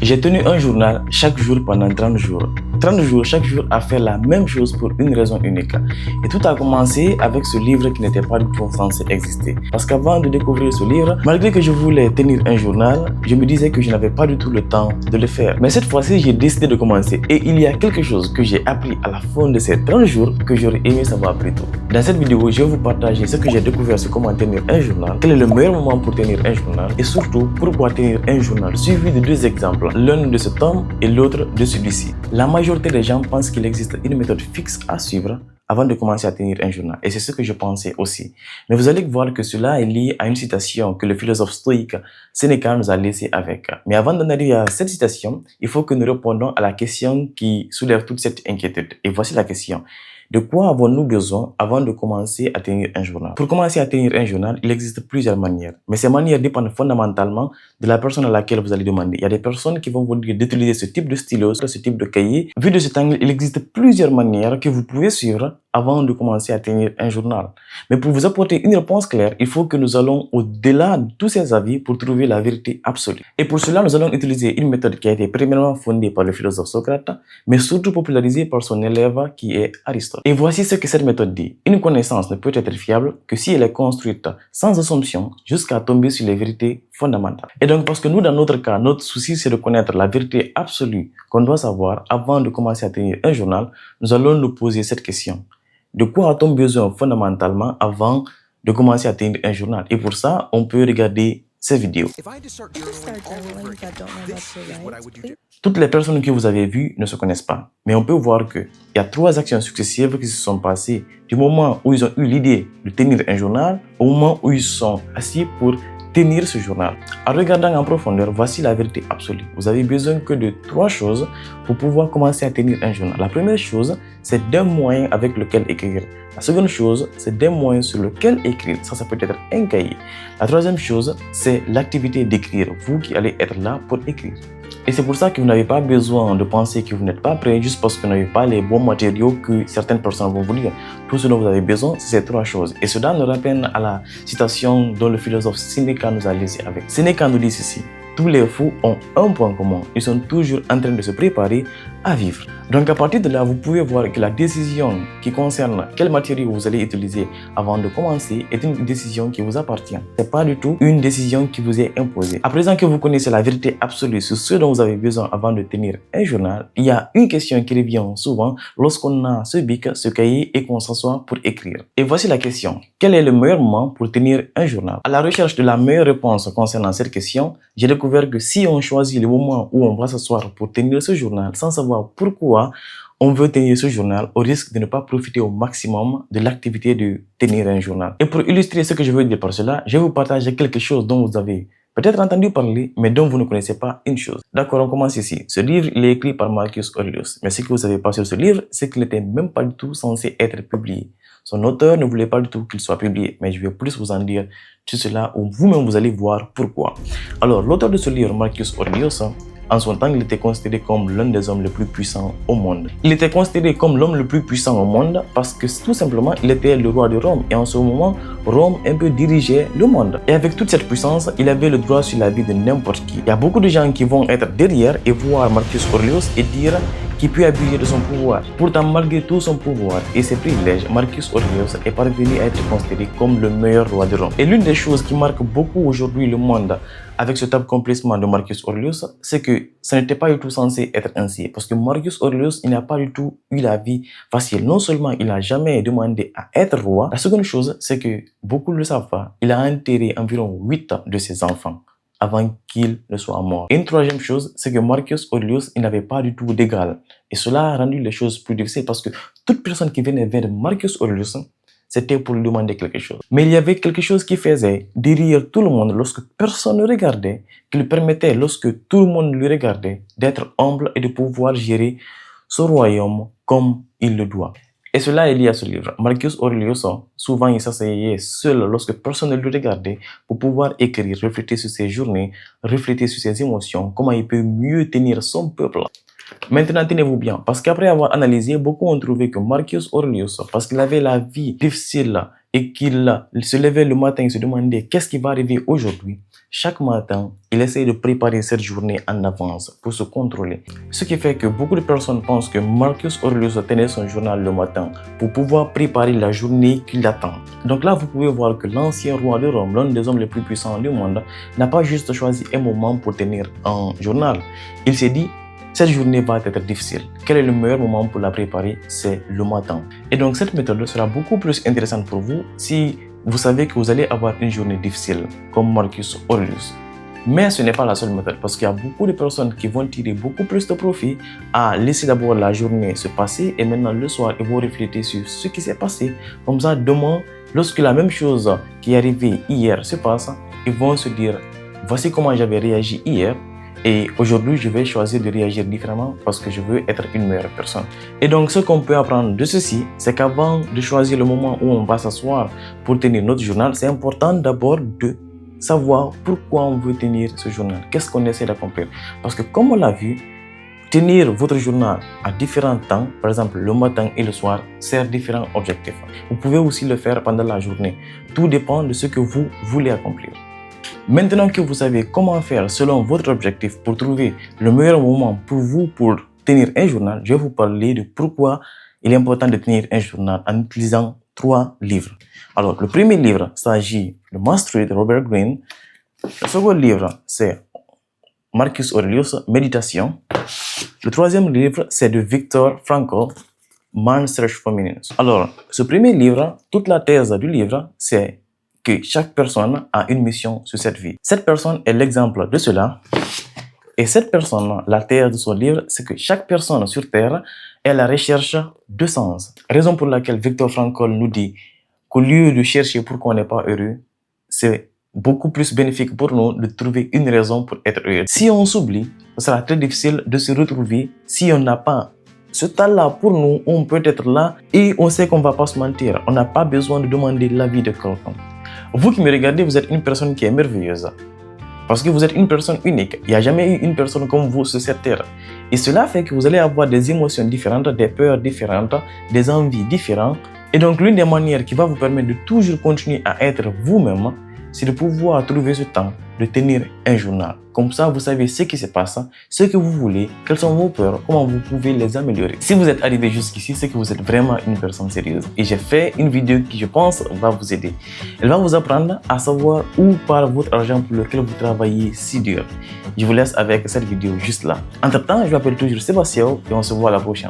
J'ai tenu un journal chaque jour pendant 30 jours. 30 jours, chaque jour à faire la même chose pour une raison unique. Et tout a commencé avec ce livre qui n'était pas du tout censé exister. Parce qu'avant de découvrir ce livre, malgré que je voulais tenir un journal, je me disais que je n'avais pas du tout le temps de le faire. Mais cette fois-ci, j'ai décidé de commencer. Et il y a quelque chose que j'ai appris à la fin de ces 30 jours que j'aurais aimé savoir plus tôt. Dans cette vidéo, je vais vous partager ce que j'ai découvert sur comment tenir un journal, quel est le meilleur moment pour tenir un journal et surtout pourquoi tenir un journal suivi de deux exemples, l'un de cet homme et l'autre de celui-ci. La majorité des gens pensent qu'il existe une méthode fixe à suivre avant de commencer à tenir un journal. Et c'est ce que je pensais aussi. Mais vous allez voir que cela est lié à une citation que le philosophe stoïque Sénéca nous a laissée avec. Mais avant d'en arriver à cette citation, il faut que nous répondons à la question qui soulève toute cette inquiétude. Et voici la question. De quoi avons-nous besoin avant de commencer à tenir un journal? Pour commencer à tenir un journal, il existe plusieurs manières. Mais ces manières dépendent fondamentalement de la personne à laquelle vous allez demander. Il y a des personnes qui vont vous dire d'utiliser ce type de stylo, ce type de cahier. Vu de cet angle, il existe plusieurs manières que vous pouvez suivre avant de commencer à tenir un journal. Mais pour vous apporter une réponse claire, il faut que nous allons au-delà de tous ces avis pour trouver la vérité absolue. Et pour cela, nous allons utiliser une méthode qui a été premièrement fondée par le philosophe Socrate, mais surtout popularisée par son élève qui est Aristote. Et voici ce que cette méthode dit. Une connaissance ne peut être fiable que si elle est construite sans assumption jusqu'à tomber sur les vérités fondamentales. Et donc, parce que nous, dans notre cas, notre souci, c'est de connaître la vérité absolue qu'on doit savoir avant de commencer à tenir un journal, nous allons nous poser cette question. De quoi a-t-on besoin fondamentalement avant de commencer à tenir un journal? Et pour ça, on peut regarder ces vidéos. Toutes les personnes que vous avez vues ne se connaissent pas, mais on peut voir qu'il y a trois actions successives qui se sont passées du moment où ils ont eu l'idée de tenir un journal au moment où ils sont assis pour tenir ce journal. En regardant en profondeur, voici la vérité absolue. Vous avez besoin que de trois choses pour pouvoir commencer à tenir un journal. La première chose, c'est d'un moyen avec lequel écrire. La seconde chose, c'est d'un moyen sur lequel écrire. Ça peut être un cahier. La troisième chose, c'est l'activité d'écrire. Vous qui allez être là pour écrire. Et c'est pour ça que vous n'avez pas besoin de penser que vous n'êtes pas prêt juste parce que vous n'avez pas les bons matériaux que certaines personnes vont vous dire. Tout ce dont vous avez besoin, c'est ces trois choses. Et cela nous ramène à la citation dont le philosophe Sénéca nous a laissé avec. Sénéca nous dit ceci. Tous les fous ont un point commun. Ils sont toujours en train de se préparer à vivre. Donc à partir de là, vous pouvez voir que la décision qui concerne quel matériau vous allez utiliser avant de commencer est une décision qui vous appartient. Ce n'est pas du tout une décision qui vous est imposée. À présent que vous connaissez la vérité absolue sur ce dont vous avez besoin avant de tenir un journal, il y a une question qui revient souvent lorsqu'on a ce bic, ce cahier et qu'on s'assoit pour écrire. Et voici la question. Quel est le meilleur moment pour tenir un journal? À la recherche de la meilleure réponse concernant cette question, j'ai découvert que si on choisit le moment où on va s'asseoir pour tenir ce journal sans savoir pourquoi on veut tenir ce journal, on risque de ne pas profiter au maximum de l'activité de tenir un journal. Et pour illustrer ce que je veux dire par cela, je vais vous partager quelque chose dont vous avez peut-être entendu parler, mais dont vous ne connaissez pas une chose. D'accord, on commence ici. Ce livre, il est écrit par Marcus Aurelius. Mais ce que vous ne savez pas sur ce livre, c'est qu'il n'était même pas du tout censé être publié. Son auteur ne voulait pas du tout qu'il soit publié, mais je vais plus vous en dire sur cela où vous-même vous allez voir pourquoi. Alors, l'auteur de ce livre, Marcus Aurelius, en son temps, il était considéré comme l'un des hommes les plus puissants au monde. Il était considéré comme l'homme le plus puissant au monde parce que tout simplement, il était le roi de Rome. Et en ce moment, Rome un peu dirigeait le monde. Et avec toute cette puissance, il avait le droit sur la vie de n'importe qui. Il y a beaucoup de gens qui vont être derrière et voir Marcus Aurelius et dire qu'il peut abuser de son pouvoir. Pourtant, malgré tout son pouvoir et ses privilèges, Marcus Aurelius est parvenu à être considéré comme le meilleur roi de Rome. Et l'une des choses qui marque beaucoup aujourd'hui le monde avec cet accomplissement de Marcus Aurelius, c'est que ça n'était pas du tout censé être ainsi. Parce que Marcus Aurelius, il n'a pas du tout eu la vie facile. Non seulement il n'a jamais demandé à être roi, la seconde chose, c'est que beaucoup ne le savent pas. Il a enterré environ 8 de ses enfants avant qu'il ne soit mort. Et une troisième chose, c'est que Marcus Aurelius, il n'avait pas du tout d'égal. Et cela a rendu les choses plus difficiles parce que toute personne qui venait vers Marcus Aurelius, c'était pour lui demander quelque chose. Mais il y avait quelque chose qui faisait derrière tout le monde lorsque personne ne regardait, qui lui permettait, lorsque tout le monde lui regardait, d'être humble et de pouvoir gérer ce royaume comme il le doit. Et cela est lié à ce livre. Marcus Aurelius, souvent il s'asseyait seul lorsque personne ne le regardait pour pouvoir écrire, réfléchir sur ses journées, réfléchir sur ses émotions, comment il peut mieux tenir son peuple. Maintenant, tenez-vous bien, parce qu'après avoir analysé, beaucoup ont trouvé que Marcus Aurelius, parce qu'il avait la vie difficile et qu'il se levait le matin et se demandait qu'est-ce qui va arriver aujourd'hui, chaque matin, il essayait de préparer cette journée en avance pour se contrôler. Ce qui fait que beaucoup de personnes pensent que Marcus Aurelius tenait son journal le matin pour pouvoir préparer la journée qui l'attend. Donc là, vous pouvez voir que l'ancien roi de Rome, l'un des hommes les plus puissants du monde, n'a pas juste choisi un moment pour tenir un journal. Il s'est dit, cette journée va être difficile. Quel est le meilleur moment pour la préparer? C'est le matin. Et donc cette méthode sera beaucoup plus intéressante pour vous si vous savez que vous allez avoir une journée difficile, comme Marcus Aurelius. Mais ce n'est pas la seule méthode, parce qu'il y a beaucoup de personnes qui vont tirer beaucoup plus de profit à laisser d'abord la journée se passer et maintenant le soir, ils vont réfléchir sur ce qui s'est passé. Comme ça, demain, lorsque la même chose qui est arrivée hier se passe, ils vont se dire, voici comment j'avais réagi hier. Et aujourd'hui, je vais choisir de réagir différemment parce que je veux être une meilleure personne. Et donc, ce qu'on peut apprendre de ceci, c'est qu'avant de choisir le moment où on va s'asseoir pour tenir notre journal, c'est important d'abord de savoir pourquoi on veut tenir ce journal. Qu'est-ce qu'on essaie d'accomplir? Parce que comme on l'a vu, tenir votre journal à différents temps, par exemple le matin et le soir, sert différents objectifs. Vous pouvez aussi le faire pendant la journée. Tout dépend de ce que vous voulez accomplir. Maintenant que vous savez comment faire selon votre objectif pour trouver le meilleur moment pour vous pour tenir un journal, je vais vous parler de pourquoi il est important de tenir un journal en utilisant 3 livres. Alors, le premier livre s'agit de Mastery de Robert Greene. Le second livre, c'est Marcus Aurelius, Méditation. Le troisième livre, c'est de Viktor Frankl, Man's Search for Meaning. Alors, ce premier livre, toute la thèse du livre, c'est que chaque personne a une mission sur cette vie. Cette personne est l'exemple de cela. Et cette personne, la thèse de son livre, c'est que chaque personne sur Terre est à la recherche de sens. Raison pour laquelle Viktor Frankl nous dit qu'au lieu de chercher pourquoi on n'est pas heureux, c'est beaucoup plus bénéfique pour nous de trouver une raison pour être heureux. Si on s'oublie, ce sera très difficile de se retrouver si on n'a pas ce temps-là pour nous. On peut être là et on sait qu'on ne va pas se mentir. On n'a pas besoin de demander l'avis de quelqu'un. Vous qui me regardez, vous êtes une personne qui est merveilleuse. Parce que vous êtes une personne unique. Il n'y a jamais eu une personne comme vous sur cette terre. Et cela fait que vous allez avoir des émotions différentes, des peurs différentes, des envies différentes. Et donc, l'une des manières qui va vous permettre de toujours continuer à être vous-même, c'est de pouvoir trouver ce temps de tenir un journal. Comme ça, vous savez ce qui se passe, ce que vous voulez, quelles sont vos peurs, comment vous pouvez les améliorer. Si vous êtes arrivé jusqu'ici, c'est que vous êtes vraiment une personne sérieuse. Et j'ai fait une vidéo qui, je pense, va vous aider. Elle va vous apprendre à savoir où part votre argent pour lequel vous travaillez si dur. Je vous laisse avec cette vidéo juste là. Entre-temps, je m'appelle toujours Sébastien et on se voit à la prochaine.